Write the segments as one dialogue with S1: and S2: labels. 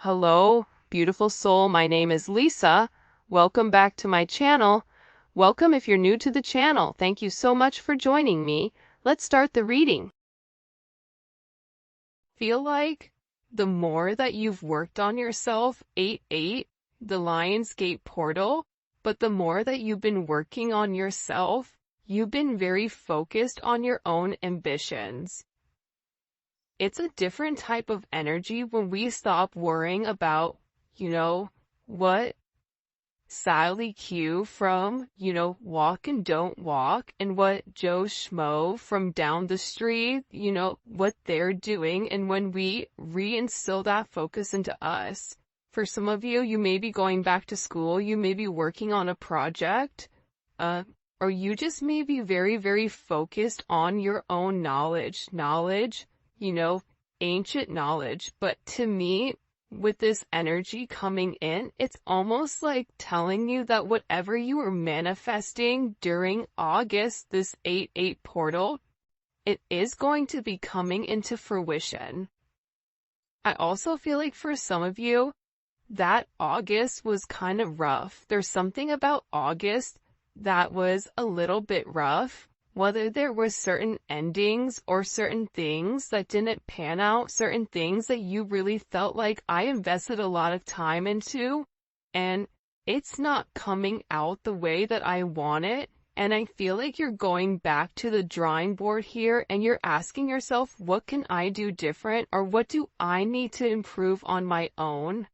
S1: Hello, beautiful soul. My name is Lisa. Welcome back to my channel. Welcome if you're new to the channel. Thank you so much for joining me. Let's start the reading. Feel like the more that you've worked on yourself, 8-8, the Lionsgate portal, but the more that you've been working on yourself, you've been very focused on your own ambitions. It's a different type of energy when we stop worrying about, what Sally Q from, Walk and Don't Walk, and what Joe Schmo from down the street, what they're doing. And when we reinstill that focus into us, for some of you, you may be going back to school, you may be working on a project, or you just may be very, very focused on your own knowledge, ancient knowledge. But to me, with this energy coming in, it's almost like telling you that whatever you were manifesting during August, this 8-8 portal, it is going to be coming into fruition. I also feel like for some of you, that August was kind of rough. There's something about August that was a little bit rough. Whether there were certain endings or certain things that didn't pan out, certain things that you really felt like I invested a lot of time into, and it's not coming out the way that I want it. And I feel like you're going back to the drawing board here and you're asking yourself, what can I do different, or what do I need to improve on my own?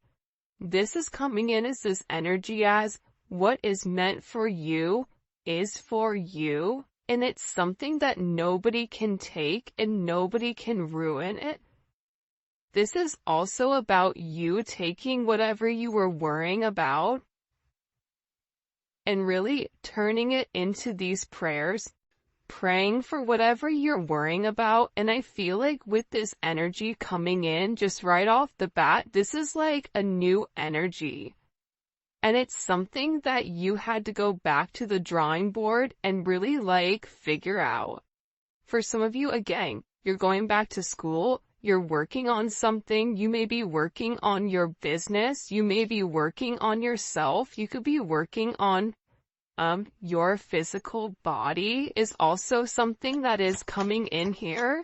S1: This is coming in as this energy as what is meant for you is for you. And it's something that nobody can take and nobody can ruin it. This is also about you taking whatever you were worrying about and really turning it into these prayers, praying for whatever you're worrying about. And I feel like with this energy coming in just right off the bat, this is like a new energy. And it's something that you had to go back to the drawing board and really figure out. For some of you, again, you're going back to school, you're working on something, you may be working on your business, you may be working on yourself, you could be working on your physical body is also something that is coming in here.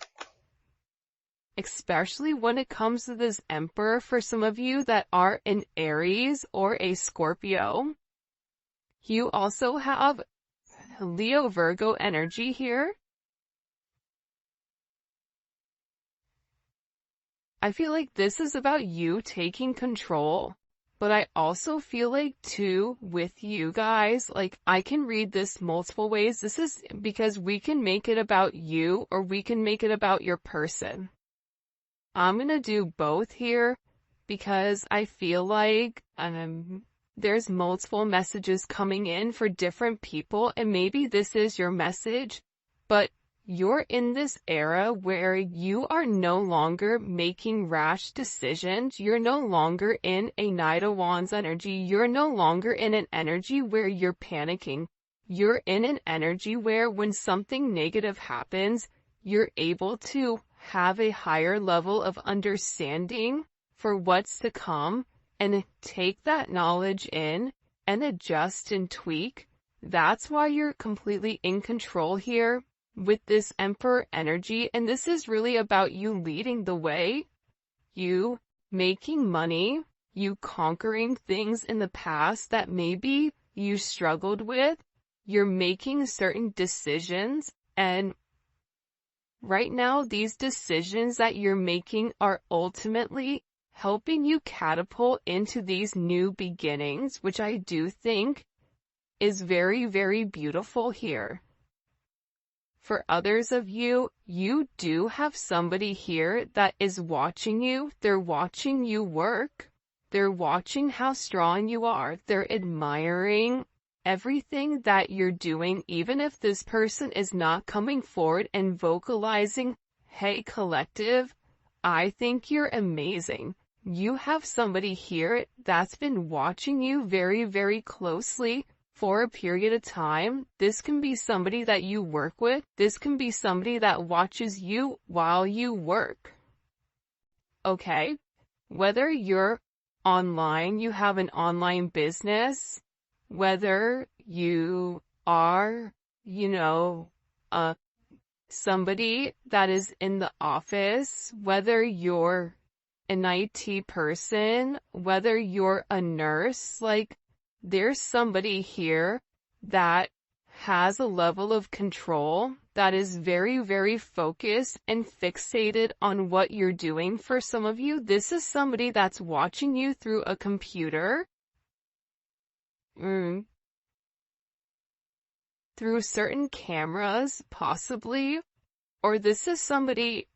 S1: Especially when it comes to this Emperor, for some of you that are an Aries or a Scorpio. You also have Leo Virgo energy here. I feel like this is about you taking control, but I also feel like too with you guys, I can read this multiple ways. This is because we can make it about you or we can make it about your person. I'm going to do both here because I feel like there's multiple messages coming in for different people, and maybe this is your message, but you're in this era where you are no longer making rash decisions. You're no longer in a Knight of Wands energy. You're no longer in an energy where you're panicking. You're in an energy where when something negative happens, you're able to have a higher level of understanding for what's to come and take that knowledge in and adjust and tweak. That's why you're completely in control here with this Emperor energy. And this is really about you leading the way, you making money, you conquering things in the past that maybe you struggled with. You're making certain decisions, and right now, these decisions that you're making are ultimately helping you catapult into these new beginnings, which I do think is very, very beautiful here. For others of you, you do have somebody here that is watching you. They're watching you work. They're watching how strong you are. They're admiring everything that you're doing, even if this person is not coming forward and vocalizing, hey collective, I think you're amazing. You have somebody here that's been watching you very, very closely for a period of time. This can be somebody that you work with. This can be somebody that watches you while you work. Okay? Whether you're online, you have an online business, whether you are, you know, somebody that is in the office, whether you're an IT person, whether you're a nurse, like there's somebody here that has a level of control that is very, very focused and fixated on what you're doing. For some of you, this is somebody that's watching you through a computer, through certain cameras, possibly, or this is somebody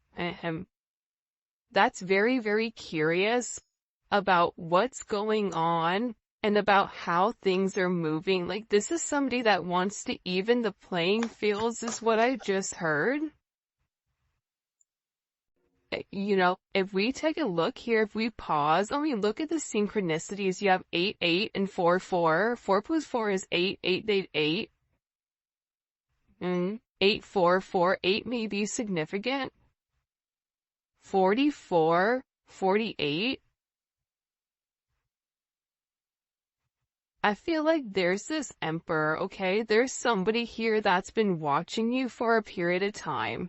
S1: that's very, very curious about what's going on and about how things are moving. Like this is somebody that wants to even the playing fields, is what I just heard. You know, if we take a look here, if we pause and we look at the synchronicities, you have 8, 8, and 4, 4. 4 plus 4 is 8, 8, 8, 8. 8, 4, 4, 8 may be significant. 44, 48. I feel like there's this emperor, okay? There's somebody here that's been watching you for a period of time.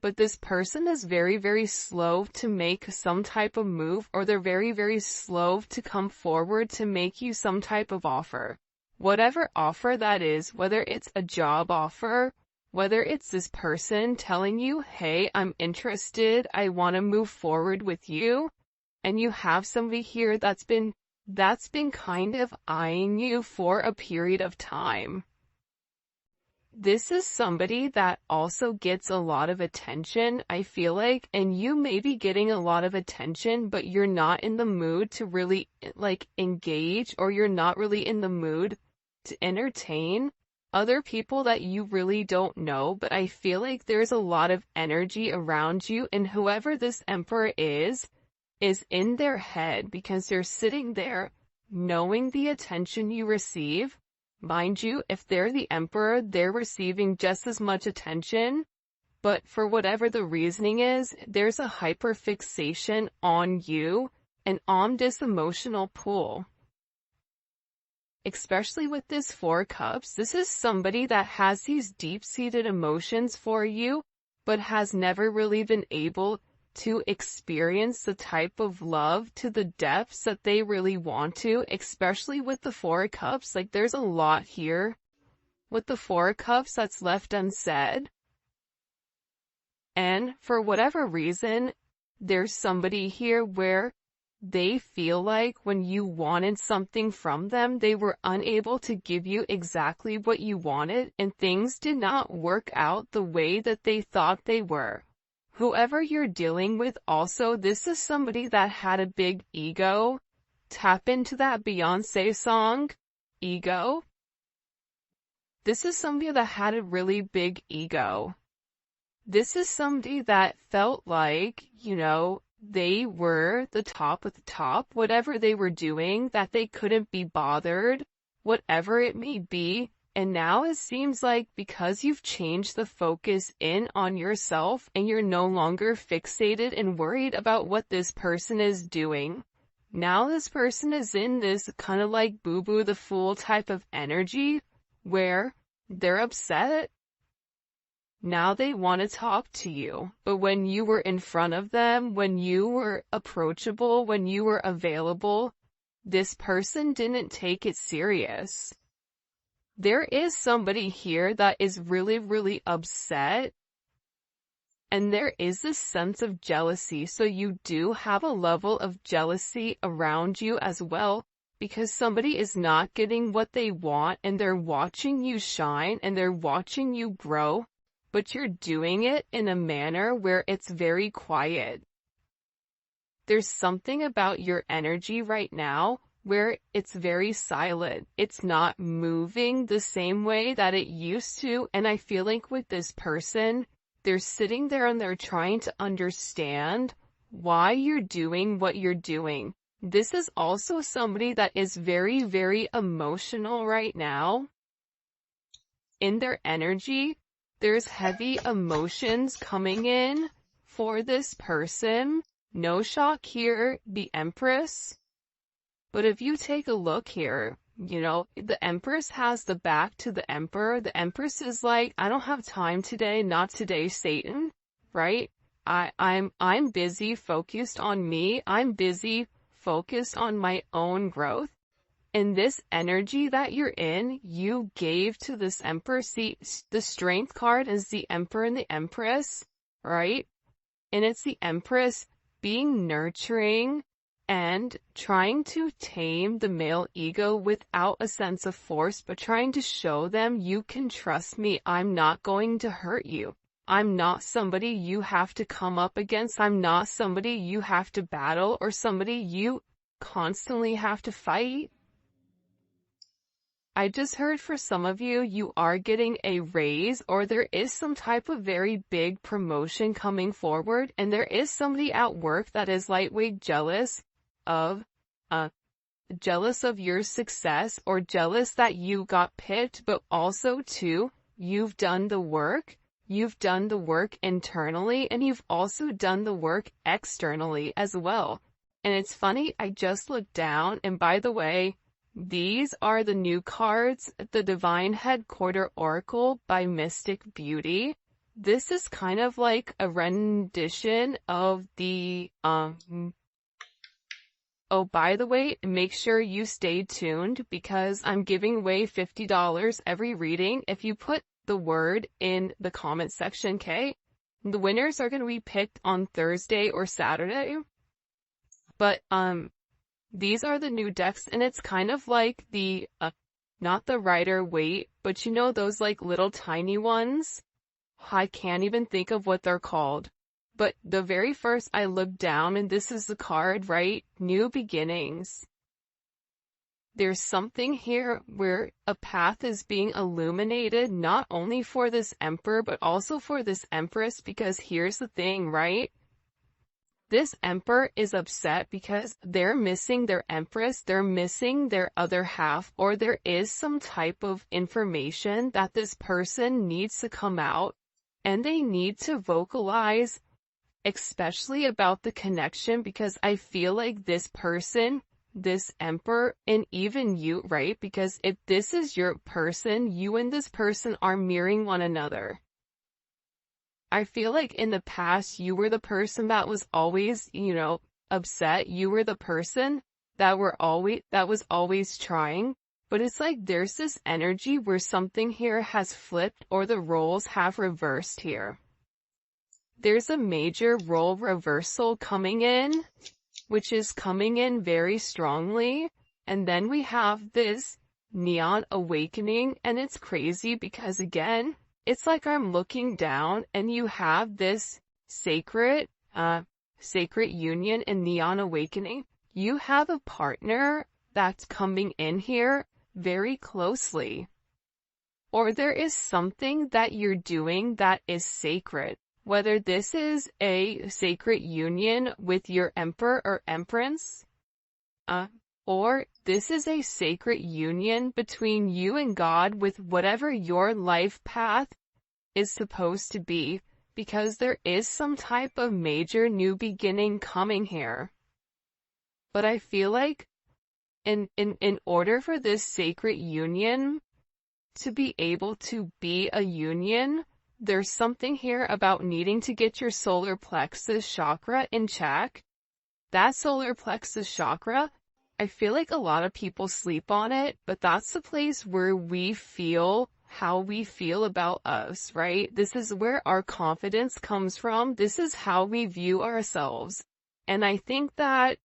S1: But this person is very, very slow to make some type of move, or they're very, very slow to come forward to make you some type of offer. Whatever offer that is, whether it's a job offer, whether it's this person telling you, hey, I'm interested, I want to move forward with you, and you have somebody here that's been kind of eyeing you for a period of time. This is somebody that also gets a lot of attention, I feel like, and you may be getting a lot of attention, but you're not in the mood to really, like, engage, or you're not really in the mood to entertain other people that you really don't know. But I feel like there's a lot of energy around you, and whoever this emperor is in their head, because they're sitting there knowing the attention you receive. Mind you, if they're the emperor, they're receiving just as much attention, but for whatever the reasoning is, there's a hyperfixation on you and on this emotional pull. Especially with this 4 cups, this is somebody that has these deep-seated emotions for you, but has never really been able to experience the type of love to the depths that they really want to, especially with the 4 cups. Like there's a lot here with the 4 cups that's left unsaid. And for whatever reason, there's somebody here where they feel like when you wanted something from them, they were unable to give you exactly what you wanted, and things did not work out the way that they thought they were. Whoever you're dealing with also, this is somebody that had a big ego. Tap into that Beyonce song, Ego. This is somebody that had a really big ego. This is somebody that felt like, you know, they were the top of the top, whatever they were doing, that they couldn't be bothered, whatever it may be. And now it seems like because you've changed the focus in on yourself and you're no longer fixated and worried about what this person is doing, now this person is in this kind of like boo-boo the fool type of energy where they're upset. Now they want to talk to you, but when you were in front of them, when you were approachable, when you were available, this person didn't take it serious. There is somebody here that is really, really upset, and there is this sense of jealousy. So you do have a level of jealousy around you as well, because somebody is not getting what they want, and they're watching you shine, and they're watching you grow, but you're doing it in a manner where it's very quiet. There's something about your energy right now where it's very silent. It's not moving the same way that it used to. And I feel like with this person, they're sitting there and they're trying to understand why you're doing what you're doing. This is also somebody that is very, very emotional right now. In their energy, there's heavy emotions coming in for this person. No shock here, the Empress. But if you take a look here, you know, the Empress has the back to the Emperor. The Empress is like, I don't have time today, not today, Satan, right? I'm busy, focused on me. I'm busy, focused on my own growth. And this energy that you're in, you gave to this Emperor. See, the Strength card is the Emperor and the Empress, right? And it's the Empress being nurturing and trying to tame the male ego without a sense of force, but trying to show them, you can trust me. I'm not going to hurt you. I'm not somebody you have to come up against. I'm not somebody you have to battle or somebody you constantly have to fight. I just heard for some of you, you are getting a raise or there is some type of very big promotion coming forward, and there is somebody at work that is lightweight jealous of your success or jealous that you got picked, but also too, you've done the work. You've done the work internally and you've also done the work externally as well. And it's funny, I just looked down, and by the way, these are the new cards, the Divine Headquarter Oracle by Mystic Beauty. This is kind of like a rendition of the, oh, by the way, make sure you stay tuned because I'm giving away $50 every reading. If you put the word in the comment section, okay? The winners are going to be picked on Thursday or Saturday. But, these are the new decks, and it's kind of like the, not the Rider-Waite, but you know those like little tiny ones? I can't even think of what they're called. But the very first I looked down, and this is the card, right? New beginnings. There's something here where a path is being illuminated, not only for this Emperor, but also for this Empress, because here's the thing, right? This Emperor is upset because they're missing their Empress, they're missing their other half, or there is some type of information that this person needs to come out, and they need to vocalize, especially about the connection, because I feel like this person, this Emperor, and even you, right? Because if this is your person, you and this person are mirroring one another. I feel like in the past, you were the person that was always, you know, upset. You were the person that was always trying. But it's like there's this energy where something here has flipped or the roles have reversed here. There's a major role reversal coming in, which is coming in very strongly. And then we have this neon awakening, and it's crazy because again, it's like I'm looking down and you have this sacred union and neon awakening. You have a partner that's coming in here very closely. Or there is something that you're doing that is sacred. Whether this is a sacred union with your Emperor or Empress, or this is a sacred union between you and God with whatever your life path is supposed to be, because there is some type of major new beginning coming here. But I feel like in order for this sacred union to be able to be a union, there's something here about needing to get your solar plexus chakra in check. That solar plexus chakra, I feel like a lot of people sleep on it, but that's the place where we feel how we feel about us, right? This is where our confidence comes from. This is how we view ourselves. And I think that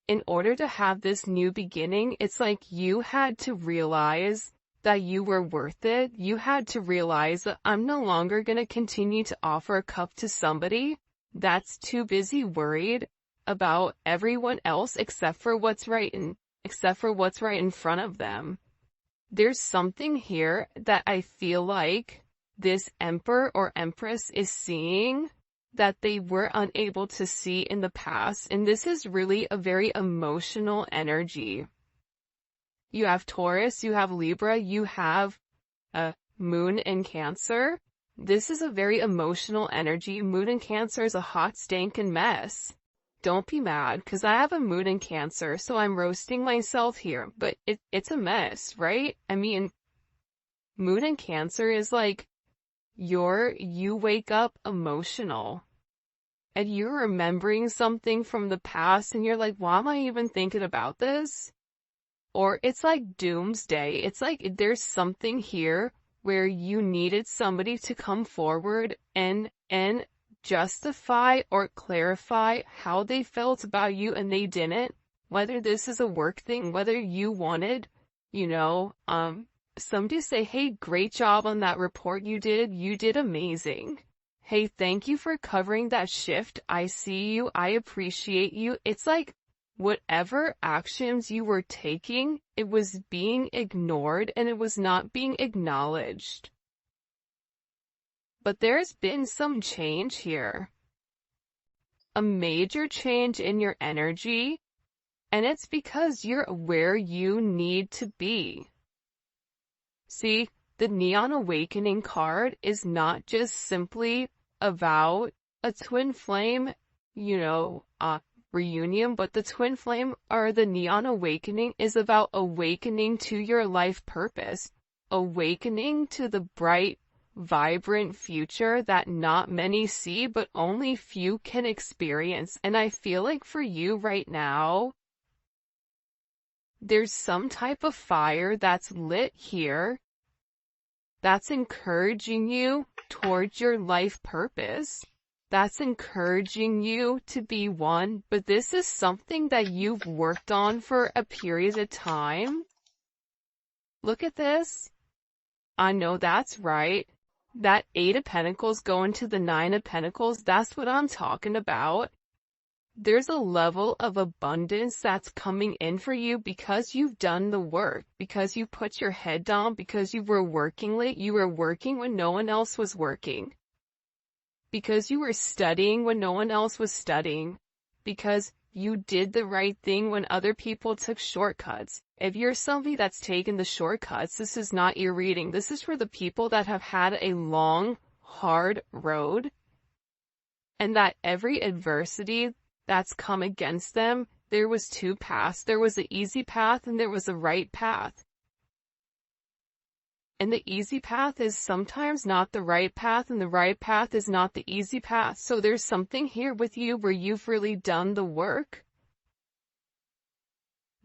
S1: in order to have this new beginning, it's like you had to realize that you were worth it. You had to realize that I'm no longer going to continue to offer a cup to somebody that's too busy worried about everyone else except for what's right in front of them. There's something here that I feel like this Emperor or Empress is seeing that they were unable to see in the past, and this is really a very emotional energy. You have Taurus, you have Libra, you have Moon in Cancer. This is a very emotional energy. Moon in Cancer is a hot, stinking mess. don't be mad, because I have a moon in Cancer, so I'm roasting myself here, but it's a mess, right? I mean, moon in Cancer is like, you wake up emotional, and you're remembering something from the past, and you're like, why am I even thinking about this? Or it's like doomsday. It's like there's something here where you needed somebody to come forward and justify or clarify how they felt about you, and they didn't. Whether this is a work thing, whether you wanted, somebody say, hey, great job on that report you did amazing. Hey, thank you for covering that shift. I see you. I appreciate you. It's like whatever actions you were taking, it was being ignored and it was not being acknowledged. But there's been some change here. A major change in your energy, and it's because you're where you need to be. See, the Neon Awakening card is not just simply about a twin flame, reunion, but the twin flame or the Neon Awakening is about awakening to your life purpose, awakening to the bright, vibrant future that not many see, but only few can experience. And I feel like for you right now, there's some type of fire that's lit here that's encouraging you towards your life purpose. That's encouraging you to be one, but this is something that you've worked on for a period of time. Look at this. I know that's right. That 8 of Pentacles going to the 9 of Pentacles, that's what I'm talking about. There's a level of abundance that's coming in for you because you've done the work, because you put your head down, because you were working late, you were working when no one else was working. Because you were studying when no one else was studying. Because you did the right thing when other people took shortcuts. If you're somebody that's taken the shortcuts, this is not your reading. This is for the people that have had a long, hard road. And that every adversity that's come against them, there was 2 paths. There was an easy path and there was a right path. And the easy path is sometimes not the right path, and the right path is not the easy path. So there's something here with you where you've really done the work.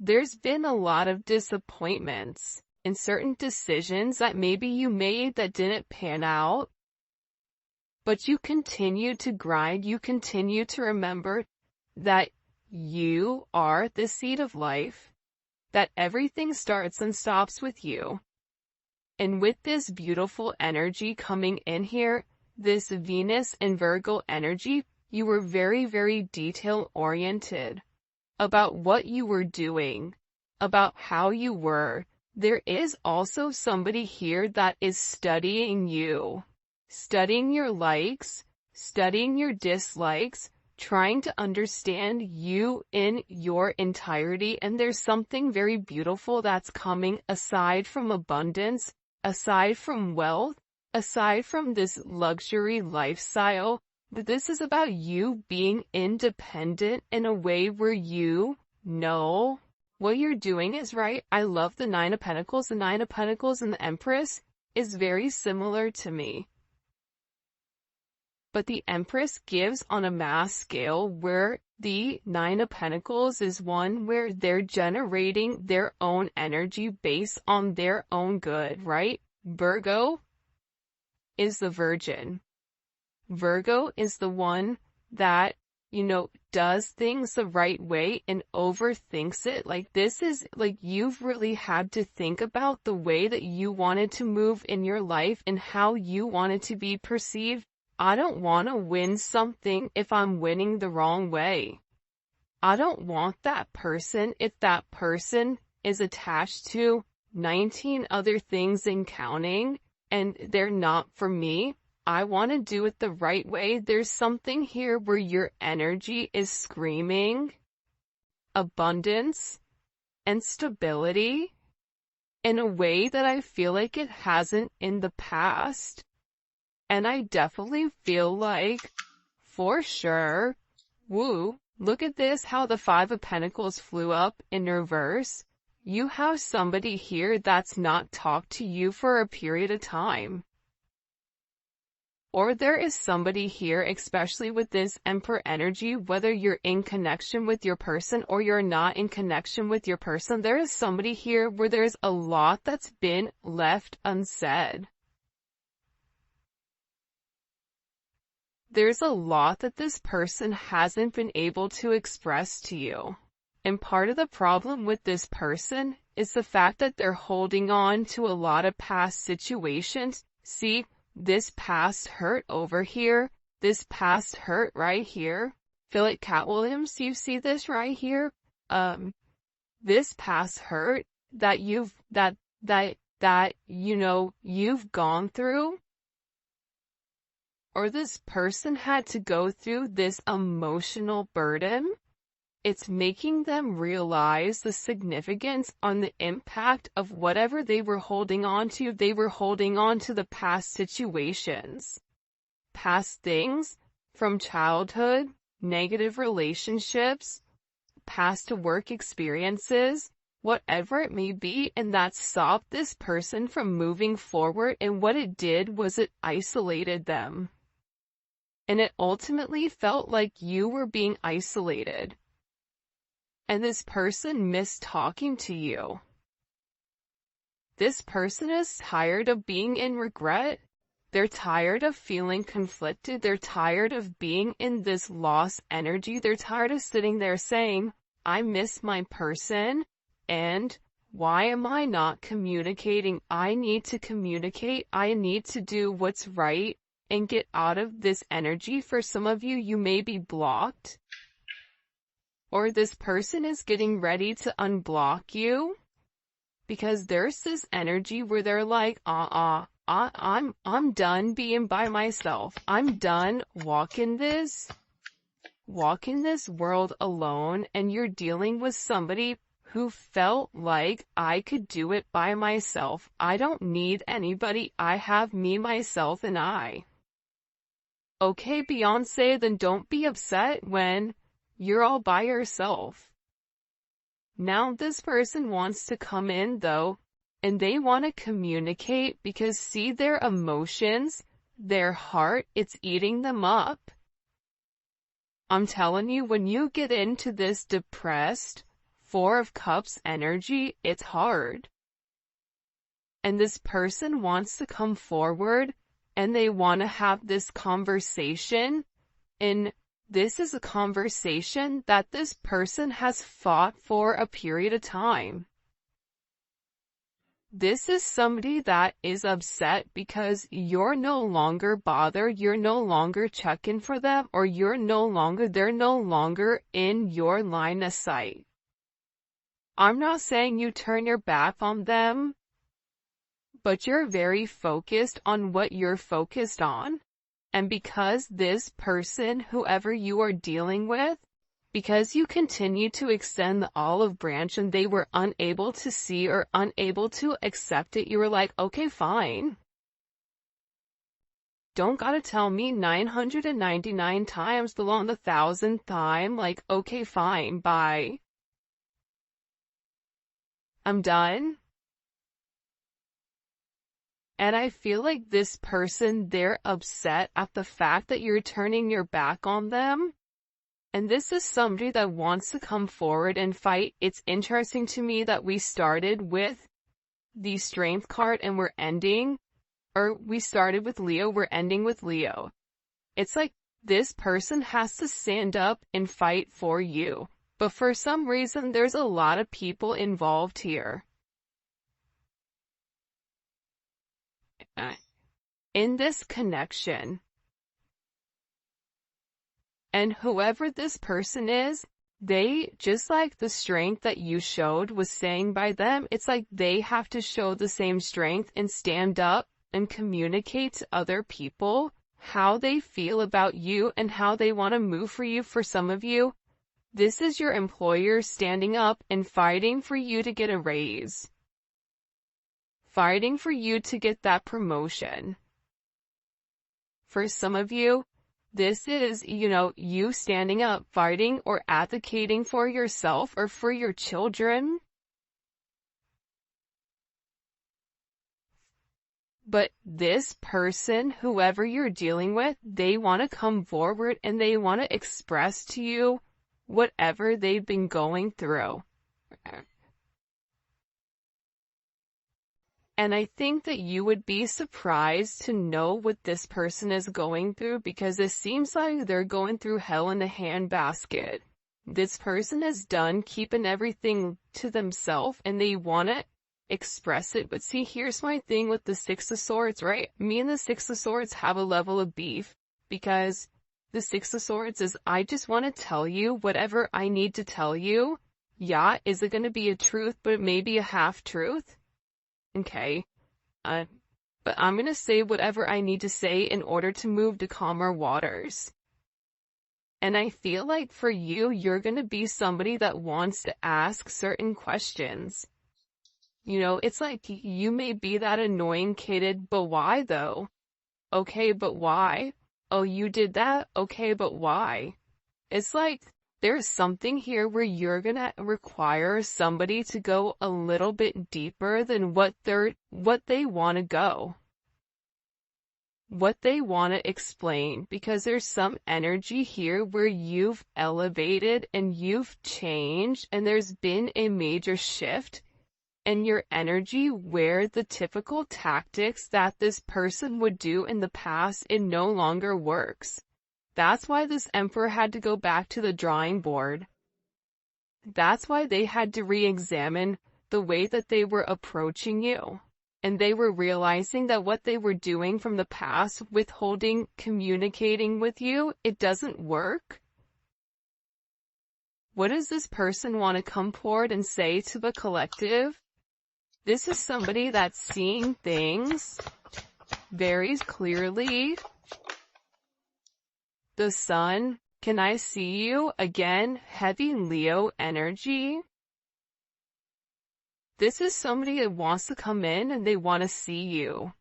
S1: There's been a lot of disappointments in certain decisions that maybe you made that didn't pan out. But you continue to grind. You continue to remember that you are the seed of life, that everything starts and stops with you. And with this beautiful energy coming in here, this Venus and Virgo energy, you were very, very detail-oriented about what you were doing, about how you were. There is also somebody here that is studying you, studying your likes, studying your dislikes, trying to understand you in your entirety. And there's something very beautiful that's coming aside from abundance, aside from wealth, aside from this luxury lifestyle. This is about you being independent in a way where you know what you're doing is right. I love the 9 of Pentacles. The 9 of Pentacles and the Empress is very similar to me. But the Empress gives on a mass scale, where the 9 of Pentacles is one where they're generating their own energy based on their own good, right? Virgo is the Virgin. Virgo is the one that, does things the right way and overthinks it. Like, this is like you've really had to think about the way that you wanted to move in your life and how you wanted to be perceived. I don't want to win something if I'm winning the wrong way. I don't want that person if that person is attached to 19 other things and counting, and they're not for me. I want to do it the right way. There's something here where your energy is screaming abundance and stability in a way that I feel like it hasn't in the past. And I definitely feel like, for sure, Look at this, how the Five of Pentacles flew up in reverse. You have somebody here that's not talked to you for a period of time. Or there is somebody here, especially with this Emperor energy, whether you're in connection with your person or you're not in connection with your person, there is somebody here where there's a lot that's been left unsaid. There's a lot that this person hasn't been able to express to you. And part of the problem with this person is the fact that they're holding on to a lot of past situations. See, this past hurt over here, this past hurt right here. Feel like Cat Williams, you see this right here? This past hurt that you've gone through, or this person had to go through this emotional burden. It's making them realize the significance on the impact of whatever they were holding on to. They were holding on to the past situations, past things from childhood, negative relationships, past work experiences, whatever it may be, and that stopped this person from moving forward. And what it did was it isolated them. And it ultimately felt like you were being isolated. And this person missed talking to you. This person is tired of being in regret. They're tired of feeling conflicted. They're tired of being in this lost energy. They're tired of sitting there saying, I miss my person, and why am I not communicating? I need to communicate. I need to do what's right and get out of this energy. For some of you, you may be blocked. Or this person is getting ready to unblock you, because there's this energy where they're like, I'm done being by myself. I'm done walking this world alone. And you're dealing with somebody who felt like, I could do it by myself. I don't need anybody. I have me, myself, and I. Okay, Beyonce, then don't be upset when you're all by yourself. Now this person wants to come in though, and they want to communicate, because see, their emotions, their heart, it's eating them up. I'm telling you, when you get into this depressed Four of Cups energy, it's hard. And this person wants to come forward, and they want to have this conversation, and this is a conversation that this person has fought for a period of time. This is somebody that is upset because you're no longer bothered, you're no longer checking for them, or they're no longer in your line of sight. I'm not saying you turn your back on them, but you're very focused on what you're focused on. And because this person, whoever you are dealing with, because you continue to extend the olive branch and they were unable to see or unable to accept it, you were like, okay, fine. Don't gotta tell me 999 times along the 1,000th time, like, okay, fine, bye. I'm done. And I feel like this person, they're upset at the fact that you're turning your back on them. And this is somebody that wants to come forward and fight. It's interesting to me that we started with the Strength card and we started with Leo, we're ending with Leo. It's like this person has to stand up and fight for you. But for some reason, there's a lot of people involved here. In this connection. And whoever this person is, they, just like the strength that you showed was saying by them, it's like they have to show the same strength and stand up and communicate to other people how they feel about you and how they want to move for you. For some of you, this is your employer standing up and fighting for you to get a raise. Fighting for you to get that promotion. For some of you, This is, you standing up, fighting, or advocating for yourself or for your children. But this person, whoever you're dealing with, they want to come forward and they want to express to you whatever they've been going through. And I think that you would be surprised to know what this person is going through, because it seems like they're going through hell in a handbasket. This person is done keeping everything to themselves and they want to express it. But see, here's my thing with the Six of Swords, right? Me and the Six of Swords have a level of beef, because the Six of Swords is, I just want to tell you whatever I need to tell you. Yeah, is it going to be a truth, but it may be a half-truth? Okay. But I'm going to say whatever I need to say in order to move to calmer waters. And I feel like for you, you're going to be somebody that wants to ask certain questions. It's like you may be that annoying kid, but why though? Okay, but why? Oh, you did that? Okay, but why? It's like there's something here where you're gonna require somebody to go a little bit deeper than what they want to go. What they want to explain, because there's some energy here where you've elevated and you've changed and there's been a major shift in your energy where the typical tactics that this person would do in the past, it no longer works. That's why this Emperor had to go back to the drawing board. That's why they had to re-examine the way that they were approaching you. And they were realizing that what they were doing from the past, withholding, communicating with you, it doesn't work. What does this person want to come forward and say to the collective? This is somebody that's seeing things very clearly. The Sun, can I see you? Again, heavy Leo energy. This is somebody that wants to come in and they want to see you.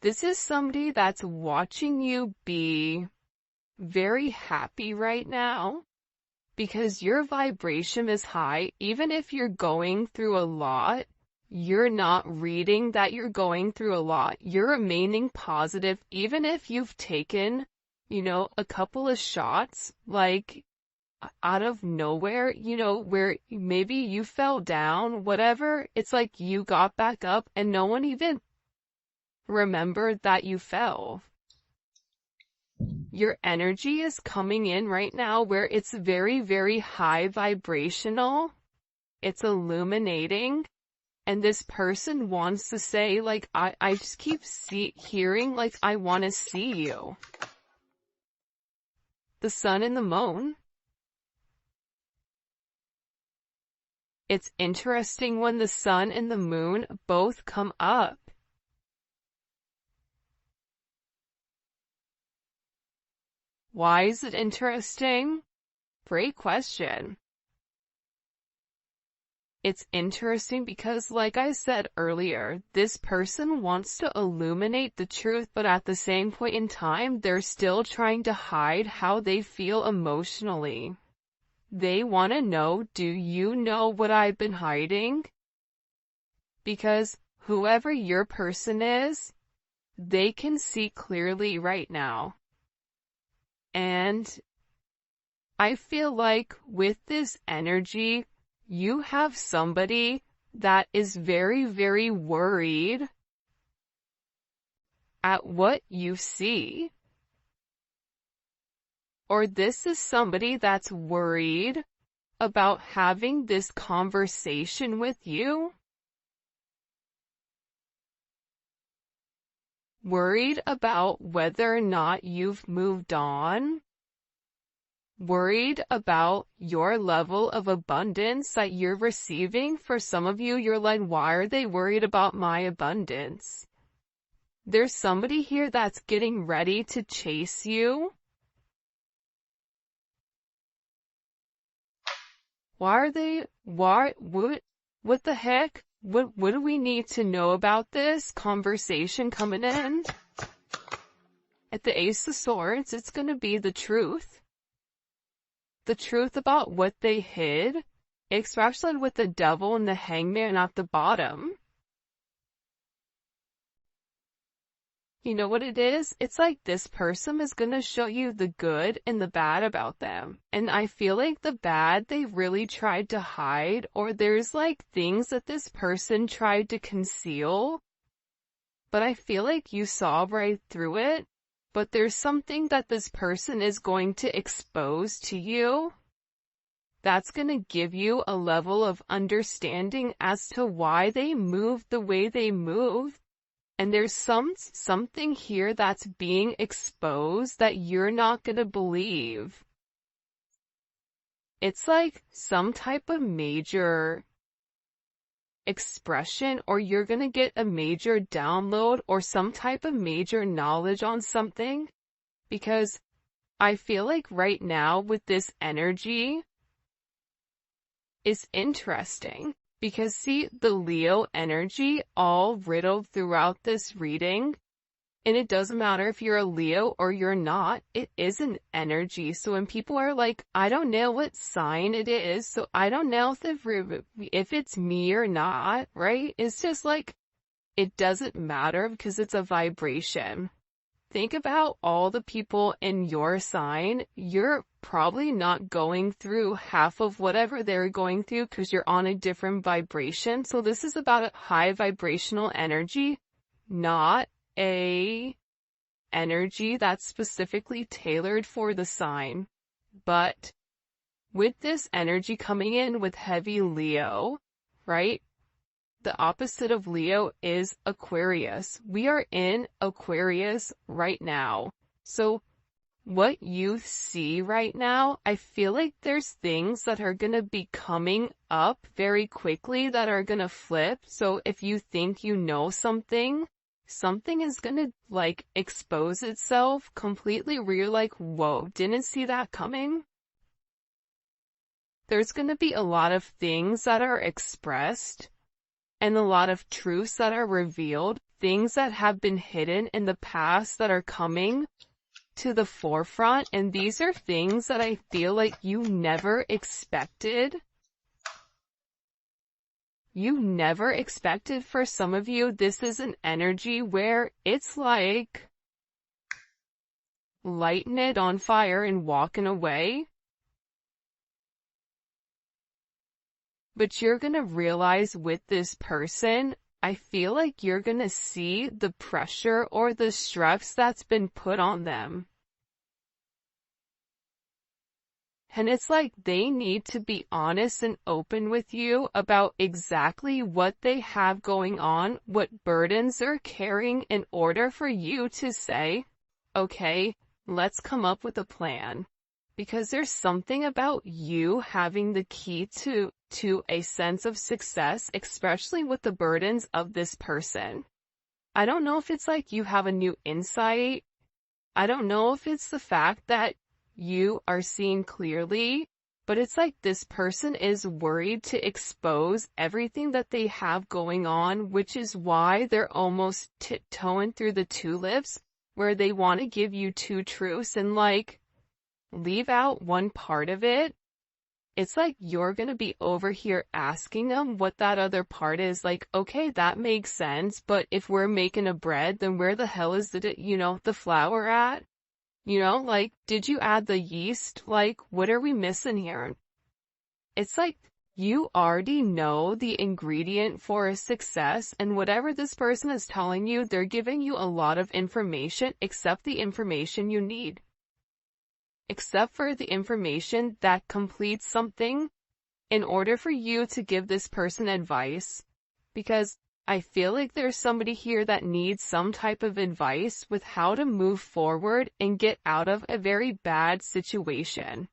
S1: This is somebody that's watching you be very happy right now, because your vibration is high. Even if you're going through a lot, you're not reading that you're going through a lot. You're remaining positive, even if you've taken, a couple of shots, like, out of nowhere, where maybe you fell down, whatever. It's like you got back up and no one even remembered that you fell. Your energy is coming in right now where it's very, very high vibrational. It's illuminating. And this person wants to say, like, I just keep hearing, like, I want to see you. The Sun and the Moon. It's interesting when the Sun and the Moon both come up. Why is it interesting? Great question. It's interesting because, like I said earlier, this person wants to illuminate the truth, but at the same point in time, they're still trying to hide how they feel emotionally. They want to know, do you know what I've been hiding? Because whoever your person is, they can see clearly right now. And I feel like with this energy, you have somebody that is very, very worried at what you see. Or this is somebody that's worried about having this conversation with you. Worried about whether or not you've moved on. Worried about your level of abundance that you're receiving. For some of you, you're like, why are they worried about my abundance? There's somebody here that's getting ready to chase you. What the heck? What do we need to know about this conversation coming in? At the Ace of Swords, it's going to be the truth. The truth about what they hid, especially with the Devil and the Hangman at the bottom. You know what it is? It's like this person is going to show you the good and the bad about them. And I feel like the bad they really tried to hide, or there's like things that this person tried to conceal. But I feel like you saw right through it. But there's something that this person is going to expose to you that's going to give you a level of understanding as to why they moved the way they moved. And there's something here that's being exposed that you're not going to believe. It's like some type of major expression, or you're going to get a major download or some type of major knowledge on something. Because I feel like right now with this energy is interesting. Because see, the Leo energy all riddled throughout this reading, and it doesn't matter if you're a Leo or you're not, it is an energy. So when people are like, I don't know what sign it is, so I don't know if it's me or not, right? It's just like, it doesn't matter because it's a vibration. Think about all the people in your sign. You're probably not going through half of whatever they're going through because you're on a different vibration. So this is about a high vibrational energy, not a energy that's specifically tailored for the sign. But with this energy coming in with heavy Leo, right? The opposite of Leo is Aquarius. We are in Aquarius right now. So what you see right now, I feel like there's things that are going to be coming up very quickly that are going to flip. So if you think you know something, something is going to like expose itself completely where you're like, whoa, didn't see that coming. There's going to be a lot of things that are expressed and a lot of truths that are revealed, things that have been hidden in the past that are coming to the forefront. And these are things that I feel like you never expected. You never expected. For some of you, this is an energy where it's like lighting it on fire and walking away. But you're going to realize with this person, I feel like you're going to see the pressure or the stress that's been put on them. And it's like they need to be honest and open with you about exactly what they have going on, what burdens they're carrying, in order for you to say, okay, let's come up with a plan. Because there's something about you having the key to a sense of success, especially with the burdens of this person. I don't know if it's like you have a new insight. I don't know if it's the fact that you are seeing clearly, but it's like this person is worried to expose everything that they have going on, which is why they're almost tiptoeing through the tulips, where they want to give you two truths and like leave out one part of it. It's like you're going to be over here asking them what that other part is. Like, okay, that makes sense, but if we're making a bread, then where the hell is the flour at? Like, did you add the yeast? Like, what are we missing here? It's like you already know the ingredient for a success, and whatever this person is telling you, they're giving you a lot of information, except the information you need. Except for the information that completes something in order for you to give this person advice. Because I feel like there's somebody here that needs some type of advice with how to move forward and get out of a very bad situation.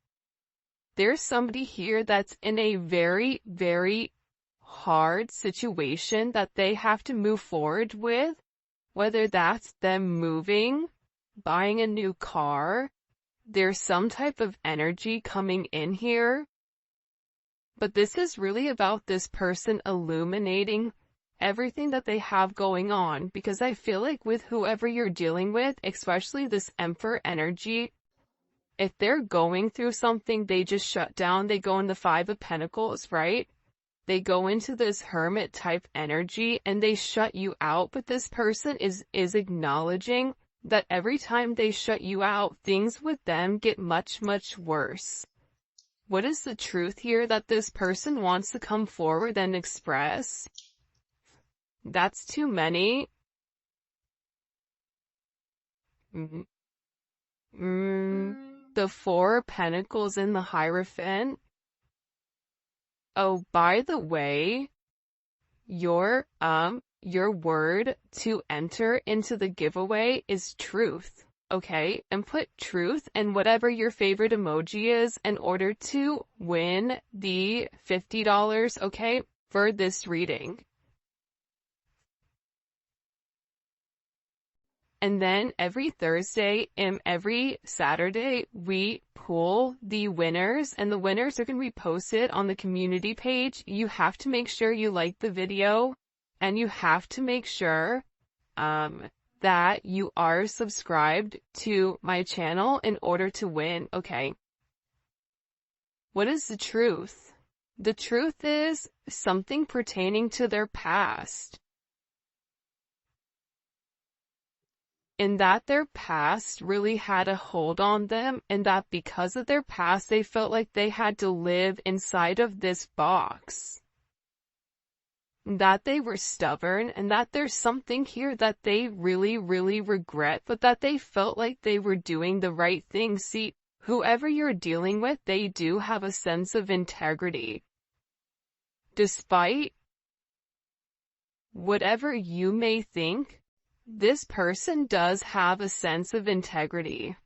S1: There's somebody here that's in a very, very hard situation that they have to move forward with, whether that's them moving, buying a new car. There's some type of energy coming in here. But this is really about this person illuminating everything that they have going on, because I feel like with whoever you're dealing with, especially this Emperor energy, if they're going through something, they just shut down. They go in the Five of Pentacles, right? They go into this hermit type energy and they shut you out. But this person is acknowledging that every time they shut you out, things with them get much, much worse. What is the truth here that this person wants to come forward and express? That's too many. The Four of Pentacles in the Hierophant. Oh, by the way, your word to enter into the giveaway is truth. Okay, and put truth and whatever your favorite emoji is in order to win the $50, okay, for this reading. And then every Thursday and every Saturday, we pull the winners, and the winners are going to be posted on the community page. You have to make sure you like the video, and you have to make sure, that you are subscribed to my channel in order to win, okay? What is the truth? The truth is something pertaining to their past. In that their past really had a hold on them, and that because of their past, they felt like they had to live inside of this box. That they were stubborn, and that there's something here that they really, really regret, but that they felt like they were doing the right thing. See, whoever you're dealing with, they do have a sense of integrity. Despite whatever you may think, this person does have a sense of integrity.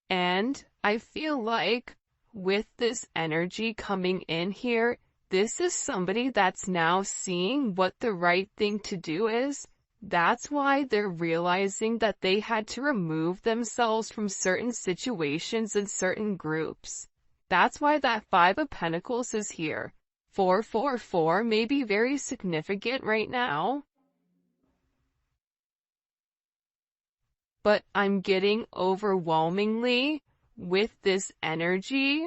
S1: And I feel like with this energy coming in here, this is somebody that's now seeing what the right thing to do is. That's why they're realizing that they had to remove themselves from certain situations and certain groups. That's why that Five of Pentacles is here. 444 may be very significant right now. But I'm getting overwhelmingly with this energy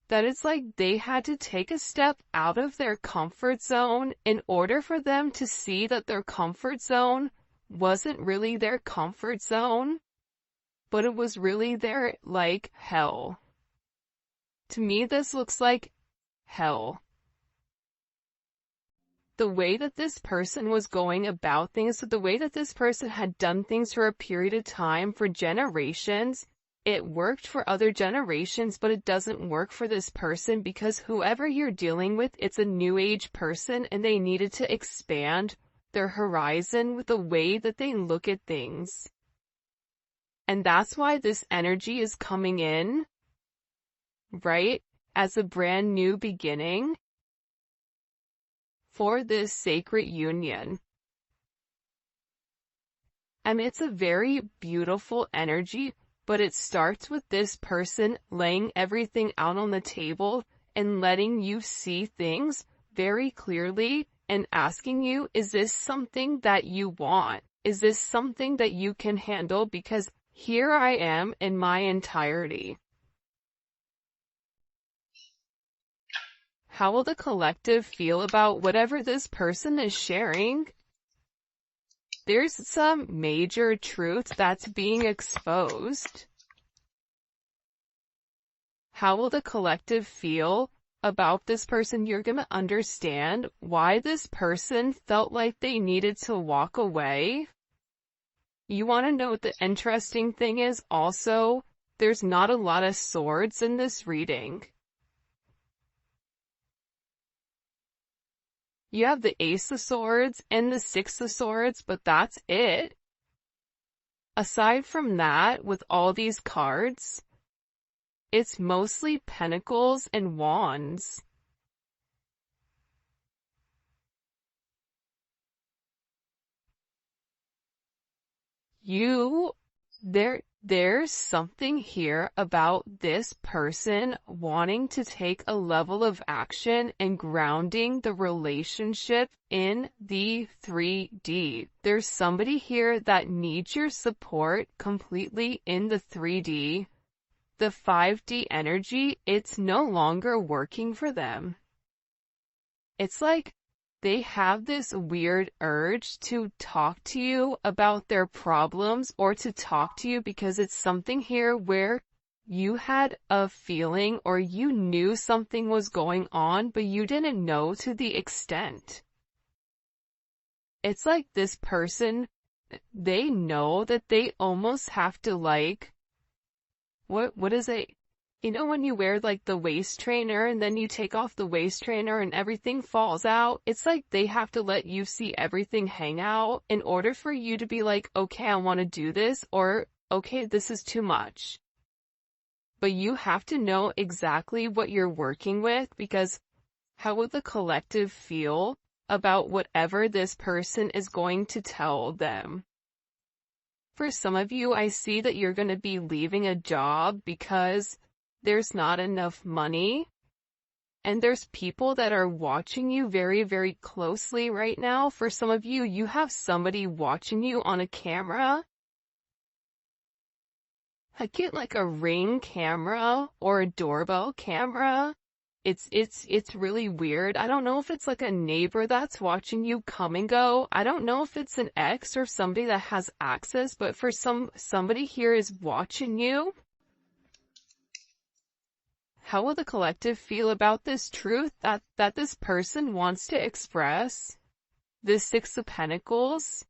S1: that it's like they had to take a step out of their comfort zone in order for them to see that their comfort zone wasn't really their comfort zone, but it was really their, like, hell. To me, this looks like hell. The way that this person was going about things, the way that this person had done things for a period of time, for generations, it worked for other generations, but it doesn't work for this person because whoever you're dealing with, it's a new age person and they needed to expand their horizon with the way that they look at things. And that's why this energy is coming in, right, as a brand new beginning for this sacred union. And it's a very beautiful energy, but it starts with this person laying everything out on the table and letting you see things very clearly and asking you, is this something that you want? Is this something that you can handle? Because here I am in my entirety. How will the collective feel about whatever this person is sharing? There's some major truth that's being exposed. How will the collective feel about this person? You're going to understand why this person felt like they needed to walk away. You want to know what the interesting thing is? Also, there's not a lot of swords in this reading. You have the Ace of Swords and the Six of Swords, but that's it. Aside from that, with all these cards, it's mostly Pentacles and Wands. there's something here about this person wanting to take a level of action and grounding the relationship in the 3D. There's somebody here that needs your support completely in the 3D. The 5D energy, it's no longer working for them. It's like they have this weird urge to talk to you about their problems or to talk to you because it's something here where you had a feeling or you knew something was going on, but you didn't know to the extent. It's like this person, they know that they almost have to like, what is it? You know when you wear like the waist trainer and then you take off the waist trainer and everything falls out? It's like they have to let you see everything hang out in order for you to be like, okay, I want to do this, or okay, this is too much. But you have to know exactly what you're working with, because how would the collective feel about whatever this person is going to tell them? For some of you, I see that you're going to be leaving a job because there's not enough money, and there's people that are watching you very, very closely right now. For some of you, you have somebody watching you on a camera. I get like a Ring camera or a doorbell camera. It's really weird. I don't know if it's like a neighbor that's watching you come and go. I don't know if it's an ex or somebody that has access, but for somebody here is watching you. How will the collective feel about this truth that this person wants to express? The Six of Pentacles.